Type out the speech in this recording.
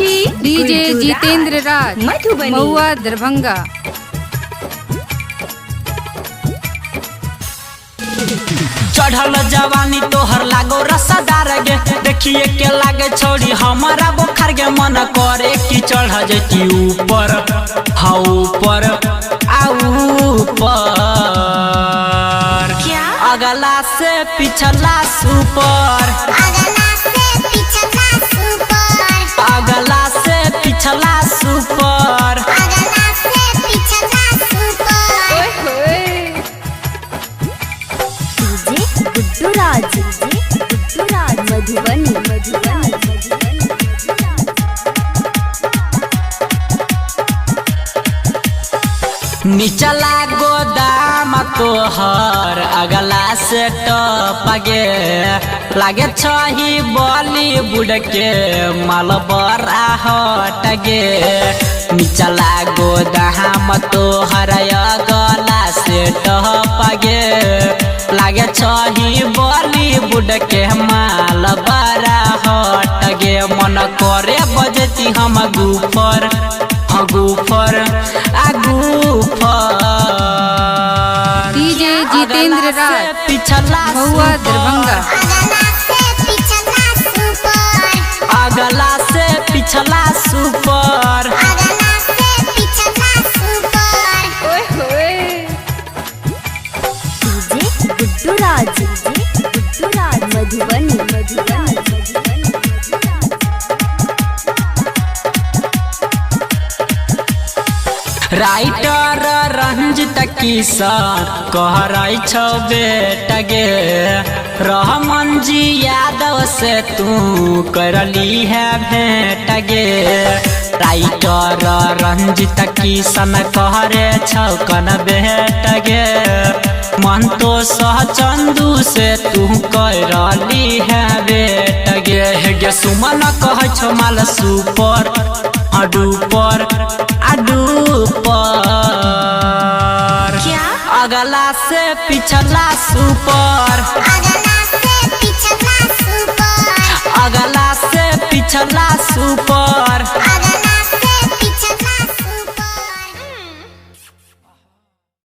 खुशी DJ Jitendra राज मधुबनी महुआ दरभंगा। चढ़ल जवानी तोहर लागो रसादार गे, देखिए के लागे छोड़ी हमारा बोखर गे, मन करे कि चढ़ जती ऊपर हाँ ऊपर ऊपर अगला से पिछला सुपर अगला से पिछला सुपर मधुबनी निचला गोदाम तोहर अगला से टपगे, लागे छही बॉलीवुड के माल बड़ा हट गे। निचला गोदाम तोहर अगला से टपगे, लागे छही बॉलीवुड के माल बड़ा हट गे। मन करे बजती हम गुफर गुफर डीजे जितेंद्र राज पिछला महुआ दरभंगा। अगला से पिछला सुपर मधुबनी राइटर रंजित किशन कहराई छौ बेटा गे, रहमान जी यादव से तू करली है भेंट गे। राइटर रंजित किशन कहरे छौ कन भेंट गे, मन तो सह चंदू से तू करली है बेट गे। सुमन कह छौ माल सुपर अडूपर अगला से पिछला सुपर अगला से पिछला सुपर